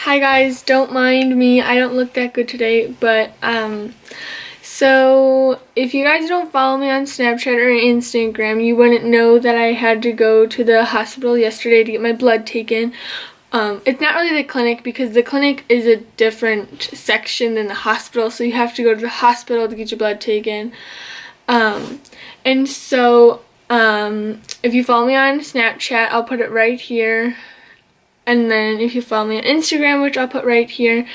Hi guys, don't mind me. I don't look that good today, but so if you guys don't follow me on Snapchat or Instagram, you wouldn't know that I had to go to the hospital yesterday to get my blood taken. It's not really the clinic because the clinic is a different section than the hospital, so you have to go to the hospital to get your blood taken. And so if you follow me on Snapchat, I'll put it right here. And then if you follow me on Instagram, which I'll put right here,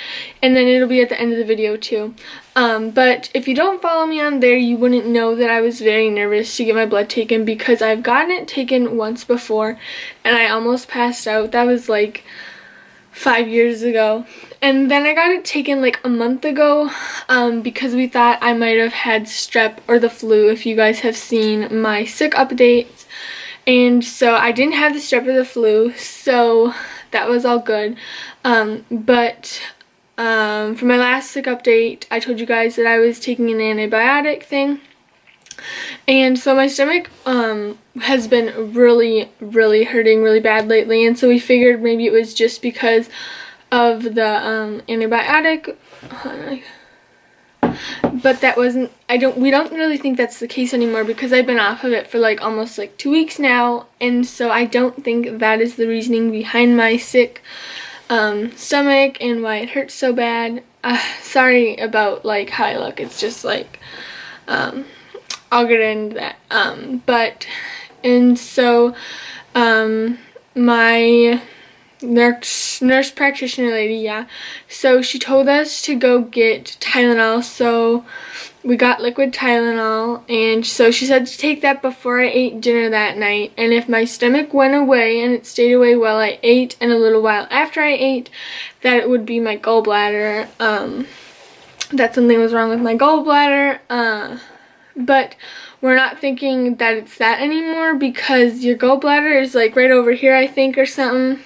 and then it'll be at the end of the video too. But if you don't follow me on there, you wouldn't know that I was very nervous to get my blood taken because I've gotten it taken once before and I almost passed out. That was like 5 years ago. And then I got it taken like a month ago because we thought I might have had strep or the flu, if you guys have seen my sick updates. And so I didn't have the strep or the flu, so that was all good. But for my last sick update, I told you guys that I was taking an antibiotic thing. And so my stomach has been really hurting really bad lately, and so we figured maybe it was just because of the antibiotic. But that wasn't, we don't really think that's the case anymore because I've been off of it for like almost like 2 weeks now, and so I don't think that is the reasoning behind my sick stomach and why it hurts so bad. Sorry about like how I look. It's just like I'll get into that. My nurse practitioner lady, so she told us to go get Tylenol, so we got liquid Tylenol, and so she said to take that before I ate dinner that night, and if my stomach went away and it stayed away while I ate and a little while after I ate, that it would be my gallbladder, that something was wrong with my gallbladder, but we're not thinking that it's that anymore because your gallbladder is like right over here, I think, or something.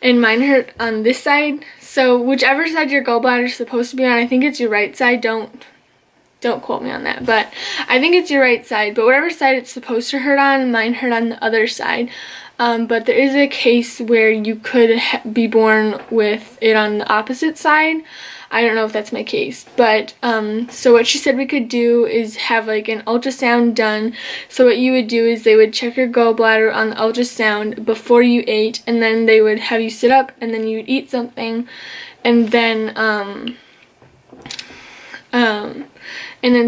And mine hurt on this side, so whichever side your gallbladder is supposed to be on, I think it's your right side, don't quote me on that, but I think it's your right side, but whatever side it's supposed to hurt on, mine hurt on the other side. But there is a case where you could be born with it on the opposite side. I don't know if that's my case, but so what she said we could do is have like an ultrasound done. So what you would do is they would check your gallbladder on the ultrasound before you ate, and then they would have you sit up, and then you would eat something, and then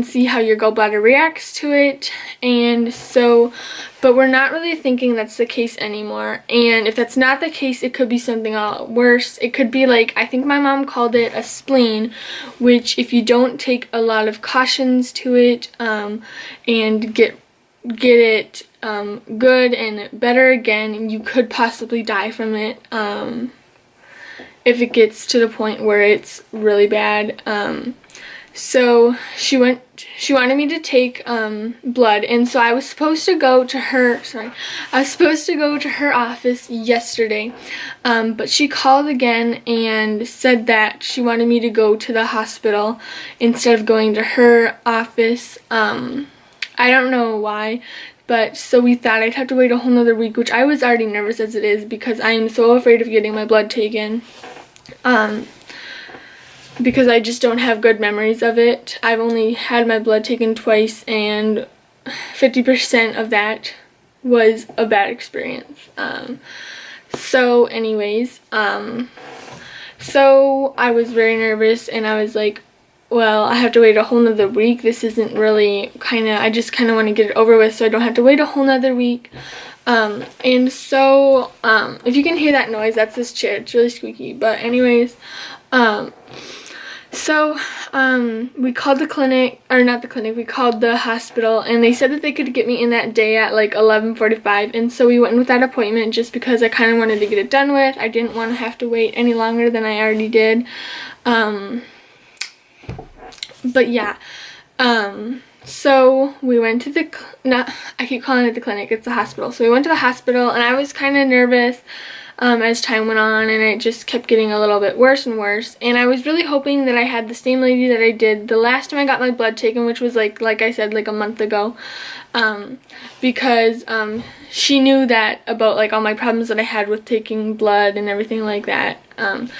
see how your gallbladder reacts to it. And so, but we're not really thinking that's the case anymore, and if that's not the case, it could be something a lot worse. It could be like, I think my mom called it a spleen, which if you don't take a lot of cautions to it and get it good and better again, you could possibly die from it if it gets to the point where it's really bad. So she wanted me to take blood, and so I was supposed to go to her office yesterday, but she called again and said that she wanted me to go to the hospital instead of going to her office. I don't know why, but so we thought I'd have to wait a whole nother week, which I was already nervous as it is because I am so afraid of getting my blood taken. Because I just don't have good memories of it. I've only had my blood taken twice, and 50% of that was a bad experience. So anyways, so I was very nervous, and I was like, well, I have to wait a whole nother week. This isn't really I just kind of want to get it over with so I don't have to wait a whole nother week. And so, if you can hear that noise, that's this chair. It's really squeaky. But anyways, so we called the clinic, or not the clinic, we called the hospital, and they said that they could get me in that day at like 11:45, and so we went with that appointment just because I kind of wanted to get it done with. I didn't want to have to wait any longer than I already did. But yeah, so we went to I keep calling it the clinic, it's the hospital. So we went to the hospital, and I was kind of nervous as time went on, and it just kept getting a little bit worse and worse. And I was really hoping that I had the same lady that I did the last time I got my blood taken, which was like I said, like a month ago, because she knew that about like all my problems that I had with taking blood and everything like that. And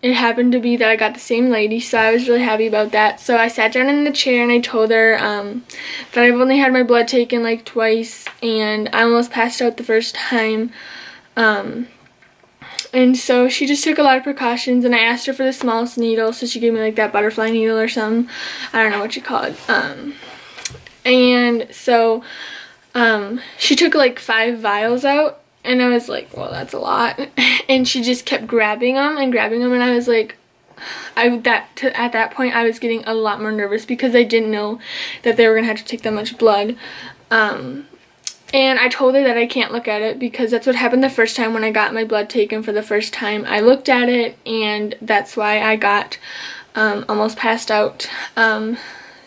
it happened to be that I got the same lady, so I was really happy about that. So I sat down in the chair and I told her that I've only had my blood taken like twice, and I almost passed out the first time. And so she just took a lot of precautions, and I asked her for the smallest needle, so she gave me like that butterfly needle or something. I don't know what you call it. And so she took like 5 vials out. And I was like, well, that's a lot. And she just kept grabbing them, and I was like, at that point, I was getting a lot more nervous because I didn't know that they were going to have to take that much blood. And I told her that I can't look at it because that's what happened the first time when I got my blood taken for the first time. I looked at it, and that's why I got almost passed out.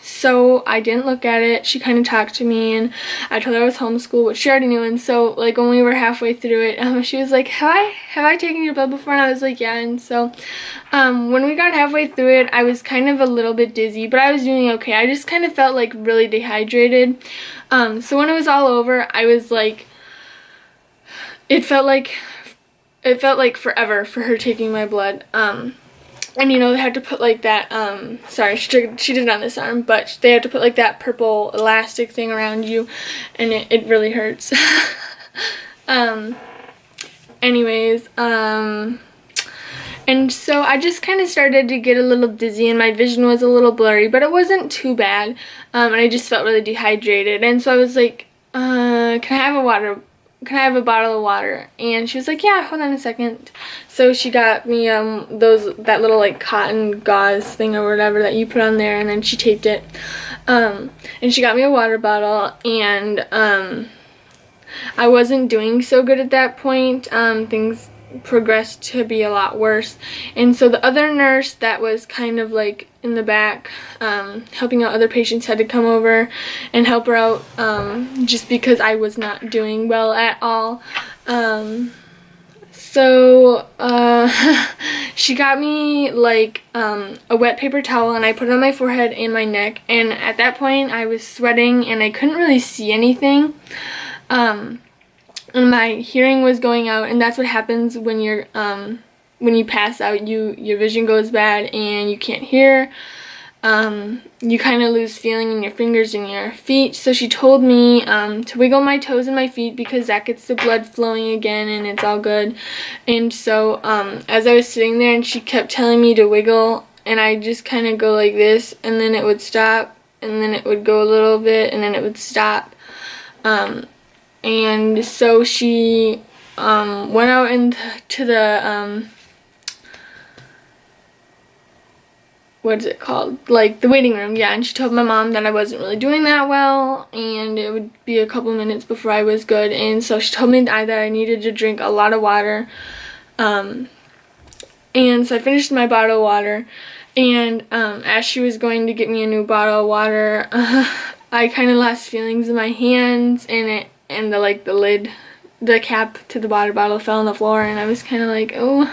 So I didn't look at it. She kind of talked to me, and I told her I was homeschooled, which she already knew. And so like when we were halfway through it, she was like, have I taken your blood before? And I was like, yeah. And so when we got halfway through it, I was kind of a little bit dizzy, but I was doing okay. I just kind of felt like really dehydrated. So when it was all over, I was like, it felt like forever for her taking my blood. And you know, they had to put like that, sorry, she did it on this arm, but they had to put like that purple elastic thing around you, and it really hurts. Anyways, and so I just kind of started to get a little dizzy, and my vision was a little blurry, but it wasn't too bad, and I just felt really dehydrated. And so I was like, can I have a bottle of water? And she was like, yeah, hold on a second. So she got me that little like cotton gauze thing or whatever that you put on there, and then she taped it. And she got me a water bottle, and I wasn't doing so good at that point. Things progressed to be a lot worse. And so the other nurse that was kind of like in the back helping out other patients had to come over and help her out, just because I was not doing well at all. So she got me like a wet paper towel, and I put it on my forehead and my neck, and at that point I was sweating and I couldn't really see anything. And my hearing was going out, and that's what happens when you're when you pass out. Your vision goes bad and you can't hear. You kind of lose feeling in your fingers and your feet. So she told me to wiggle my toes and my feet because that gets the blood flowing again, and it's all good. And so as I was sitting there and she kept telling me to wiggle, and I just kind of go like this, and then it would stop, and then it would go a little bit, and then it would stop. And so she went out into the what is it called? Like the waiting room, yeah, and she told my mom that I wasn't really doing that well, and it would be a couple minutes before I was good. And so she told me that I needed to drink a lot of water. And so I finished my bottle of water, and as she was going to get me a new bottle of water, I kind of lost feelings in my hands, and the lid, the cap to the water bottle fell on the floor, and I was kind of like, oh,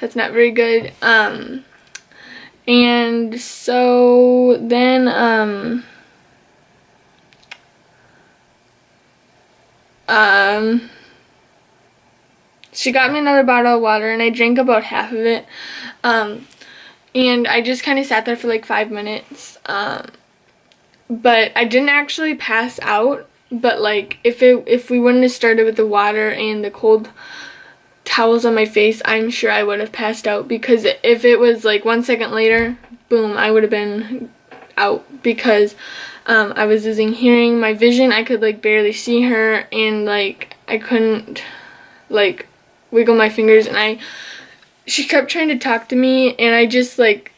that's not very good. And so then she got me another bottle of water, and I drank about half of it. And I just kind of sat there for like 5 minutes. But I didn't actually pass out. But like if we wouldn't have started with the water and the cold towels on my face, I'm sure I would have passed out, because if it was like 1 second later, boom, I would have been out, because I was losing hearing. My vision, I could like barely see her, and like I couldn't like wiggle my fingers, and she kept trying to talk to me, and I just like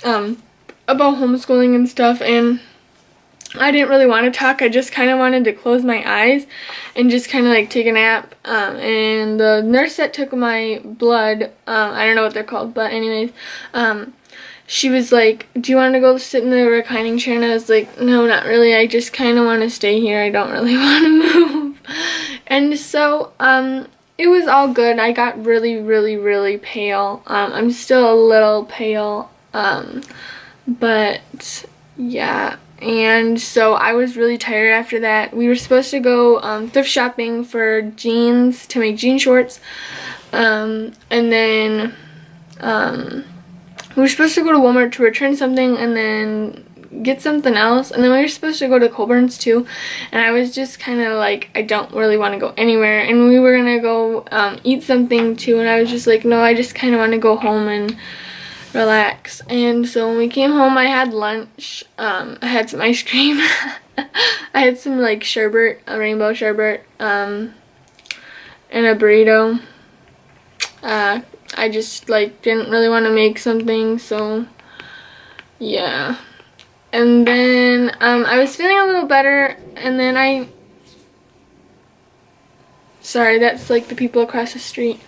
about homeschooling and stuff, and I didn't really want to talk. I just kind of wanted to close my eyes and just kind of like take a nap. And the nurse that took my blood, I don't know what they're called, but anyways, she was like, do you want to go sit in the reclining chair? And I was like, no, not really. I just kind of want to stay here. I don't really want to move. And so it was all good. I got really pale. I'm still a little pale, but yeah. And so I was really tired after that. We were supposed to go thrift shopping for jeans, to make jean shorts, and then we were supposed to go to Walmart to return something and then get something else, and then we were supposed to go to Colburn's too, and I was just kind of like, I don't really want to go anywhere, and we were gonna go eat something too, and I was just like, no, I just kind of want to go home and relax. And so when we came home, I had lunch. I had some ice cream. I had some like sherbet, a rainbow sherbet, and a burrito. I just like didn't really want to make something, so yeah. And then I was feeling a little better, and then sorry, that's like the people across the street.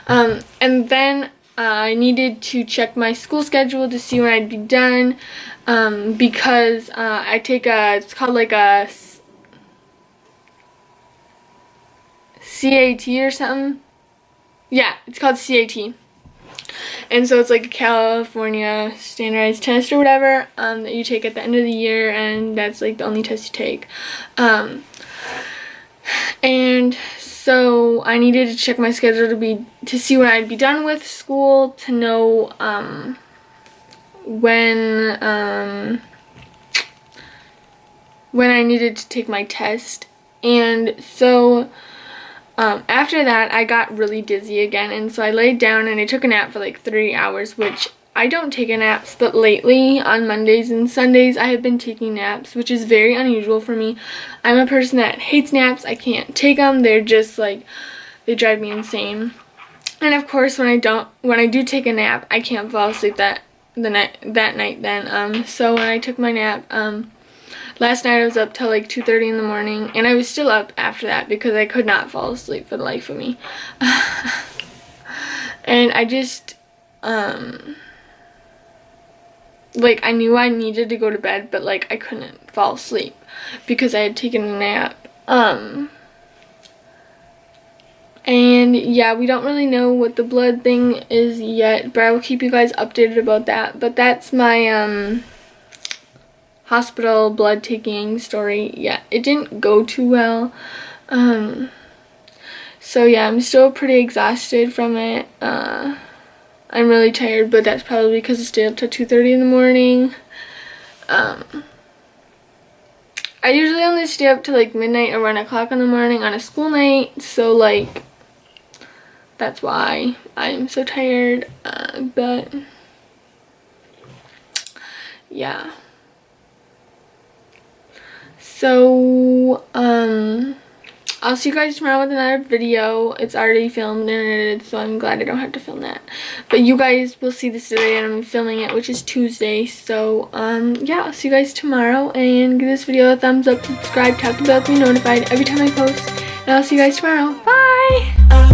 And then I needed to check my school schedule to see when I'd be done, because I take it's called like a CAT or something. Yeah, it's called CAT. And so it's like a California standardized test or whatever, that you take at the end of the year, and that's like the only test you take. And so I needed to check my schedule to see when I'd be done with school, to know when I needed to take my test. And so after that, I got really dizzy again, and so I laid down and I took a nap for like 3 hours, which I don't take naps, but lately on Mondays and Sundays I have been taking naps, which is very unusual for me. I'm a person that hates naps. I can't take them. They're just like, they drive me insane. And of course, when I do take a nap, I can't fall asleep that night then. So when I took my nap, last night I was up till like 2:30 in the morning, and I was still up after that because I could not fall asleep for the life of me. And I just, like, I knew I needed to go to bed, but like I couldn't fall asleep because I had taken a nap. And yeah, we don't really know what the blood thing is yet, but I will keep you guys updated about that. But that's my hospital blood taking story. Yeah, it didn't go too well. So yeah, I'm still pretty exhausted from it. I'm really tired, but that's probably because I stayed up till 2:30 in the morning. I usually only stay up till like midnight or 1 o'clock in the morning on a school night, so like that's why I'm so tired. But yeah. So I'll see you guys tomorrow with another video. It's already filmed and edited, so I'm glad I don't have to film that. But you guys will see this today, and I'm filming it, which is Tuesday. So yeah, I'll see you guys tomorrow, and give this video a thumbs up, subscribe, tap the bell to be notified every time I post, and I'll see you guys tomorrow. Bye!